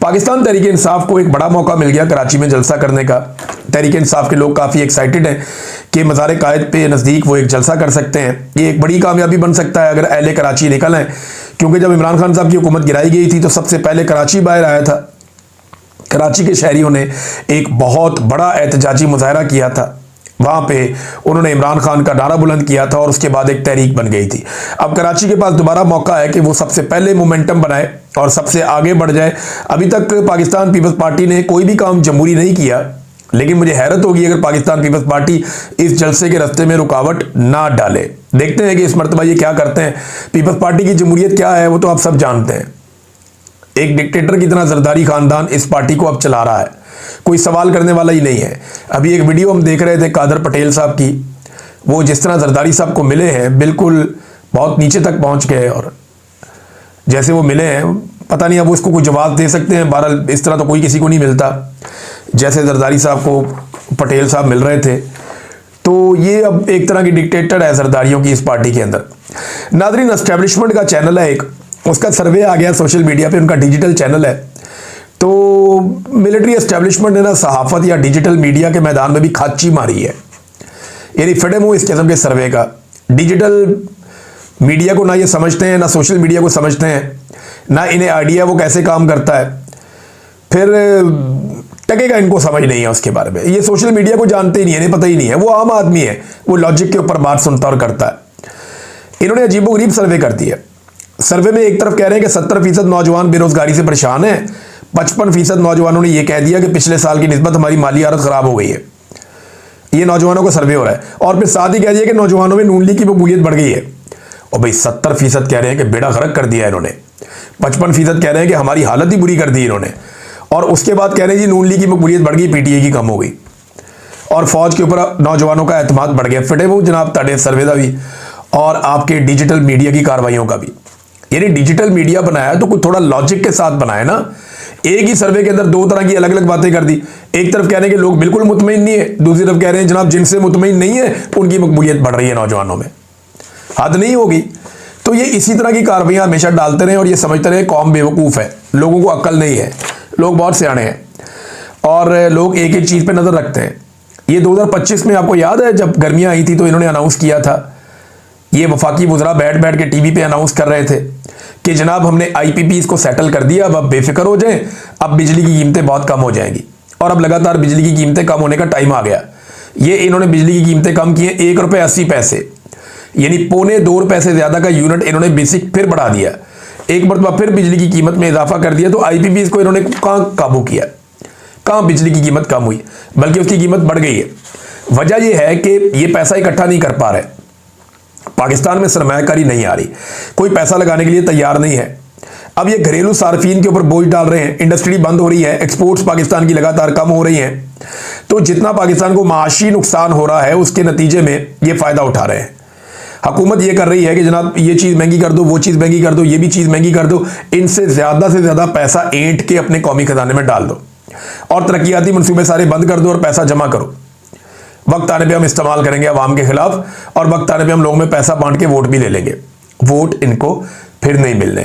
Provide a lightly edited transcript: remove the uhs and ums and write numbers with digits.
पाकिस्तान तहरीक इंसाफ को एक बड़ा मौका मिल गया कराची में जलसा करने का। तहरीक इंसाफ के लोग काफ़ी एक्साइटेड हैं कि मज़ार कायद पे नज़दीक वो एक जलसा कर सकते हैं। ये एक बड़ी कामयाबी बन सकता है अगर अहले कराची निकल आए, क्योंकि जब इमरान खान साहब की हुकूमत गिराई गई थी तो सबसे पहले कराची बाहर आया था। कराची के शहरियों ने एक बहुत बड़ा एहतजाजी मुजाहरा किया था, वहाँ पे उन्होंने इमरान खान का नारा बुलंद किया था और उसके बाद एक तहरीक बन गई थी। अब कराची के पास दोबारा मौका है कि वो सबसे पहले मोमेंटम बनाए और सबसे आगे बढ़ जाए। अभी तक पाकिस्तान पीपल्स पार्टी ने कोई भी काम जमहूरी नहीं किया, लेकिन मुझे हैरत होगी अगर पाकिस्तान पीपल्स पार्टी इस जलसे के रास्ते में रुकावट ना डाले। देखते हैं कि इस मरतबा ये क्या करते हैं। पीपल्स पार्टी की जमहूरियत क्या है वो तो आप सब जानते हैं। एक डिक्टेटर की तरह जरदारी खानदान इस पार्टी को अब चला रहा है, कोई सवाल करने वाला ही नहीं है। अभी एक वीडियो हम देख रहे थे कादर पटेल साहब की, वो जिस तरह जरदारी साहब को मिले हैं बिल्कुल बहुत नीचे तक पहुंच गए, और जैसे वो मिले हैं पता नहीं अब वो इसको कोई जवाब दे सकते हैं। बहरहाल इस तरह तो कोई किसी को नहीं मिलता जैसे जरदारी साहब को पटेल साहब मिल रहे थे। तो ये अब एक तरह की डिक्टेटर है जरदारियों की इस पार्टी के अंदर। नादरीन, एस्टेब्लिशमेंट का चैनल है एक, उसका सर्वे आ गया सोशल मीडिया पे, उनका डिजिटल चैनल है। तो मिलिट्री एस्टेब्लिशमेंट ने ना सहाफत या डिजिटल मीडिया के मैदान में भी खाची मारी है, यानी फिडे मुंह इस किस्म के सर्वे का। डिजिटल मीडिया को ना ये समझते हैं, ना सोशल मीडिया को समझते हैं, ना इन्हें आइडिया वो कैसे काम करता है, फिर टके का इनको समझ नहीं है उसके बारे में। ये सोशल मीडिया को जानते ही नहीं है, इन्हें पता ही नहीं है। वो आम आदमी है, वो लॉजिक के ऊपर बात सुनता और करता है। इन्होंने अजीबोगरीब सर्वे कर दिया। सर्वे में एक तरफ कह रहे हैं कि 70% नौजवान बेरोजगारी से परेशान हैं, 55% नौजवानों ने यह कह दिया कि पिछले साल की निस्बत हमारी माली हालत खराब हो गई है। ये नौजवानों का सर्वे हो रहा है, और फिर साथ ही कह दिया कि नौजवानों में नून लीग की मकबूलियत बढ़ गई है। और भाई 70% कह रहे हैं कि बेड़ा गर्क कर दिया इन्होंने, 55% कह रहे हैं कि हमारी हालत ही बुरी कर दी इन्होंने, और उसके बाद कह रहे हैं जी नून लीग की मकबूलियत बढ़ गई, पीटीआई की कम हो गई, और फौज के ऊपर नौजवानों का एतमाद बढ़ गया। फिटे वो जनाब ताड़े सर्वे का भी और आपके डिजिटल मीडिया की कार्रवाइयों का भी। यानी डिजिटल मीडिया बनाया तो कुछ थोड़ा लॉजिक के साथ बनाया ना। एक ही सर्वे के अंदर दो तरह की अलग अलग बातें कर दी। एक तरफ कह रहे हैं कि लोग बिल्कुल मुतमईन नहीं है, दूसरी तरफ कह रहे हैं जनाब जिनसे मुतमईन नहीं है उनकी मकबूलियत बढ़ रही है नौजवानों में। हद नहीं होगी। तो ये इसी तरह की कार्रवाइयां हमेशा डालते रहे और ये समझते रहे कौम बेवकूफ़ है, लोगों को अक्ल नहीं है, लोग बहुत सियाने हैं और लोग एक एक चीज़ पर नज़र रखते हैं। ये 2025 में आपको याद है जब गर्मियाँ आई थी तो इन्होंने अनाउंस किया था, ये वफाकी वज़रा बैठ बैठ के टीवी पे अनाउंस कर रहे थे कि जनाब हमने आईपीपीज़ को सेटल कर दिया, अब आप बेफिक्र हो जाएं, अब बिजली की कीमतें बहुत कम हो जाएंगी। और अब लगातार बिजली की कीमतें कम होने का टाइम आ गया। ये इन्होंने बिजली की कीमतें कम की हैं, ₹1.80, यानी ₹2.25 से ज़्यादा का यूनिट इन्होंने बेसिक फिर बढ़ा दिया। एक मरतबा फिर बिजली की कीमत में इजाफा कर दिया। तो आईपीपीज़ को इन्होंने कहाँ काबू किया, कहाँ बिजली की कीमत कम हुई, बल्कि उसकी कीमत बढ़ गई है। वजह यह है कि ये पैसा इकट्ठा नहीं कर पा रहे, पाकिस्तान में सरमायाकारी नहीं आ रही, कोई पैसा लगाने के लिए तैयार नहीं है। अब ये घरेलू सार्फिन के ऊपर बोझ डाल रहे हैं, इंडस्ट्री बंद हो रही है, एक्सपोर्ट्स पाकिस्तान की लगातार कम हो रही हैं। तो जितना पाकिस्तान को माशी नुकसान हो रहा है उसके नतीजे में ये फ़ायदा उठा रहे हैं। हुकूमत ये कर रही है कि जनाब ये चीज़ महंगी कर दो, वो चीज़ महंगी कर दो, ये भी चीज़ महंगी कर दो, इनसे ज़्यादा से ज़्यादा पैसा ऐंठ के अपने कौमी खजाने में डाल दो और तरक्याती मनसूबे सारे बंद कर दो और पैसा जमा करो। वक्त आने पे हम इस्तेमाल करेंगे अवाम के खिलाफ, और वक्त आने पे हम लोगों में पैसा बांट के वोट भी ले लेंगे। वोट इनको फिर नहीं मिलने।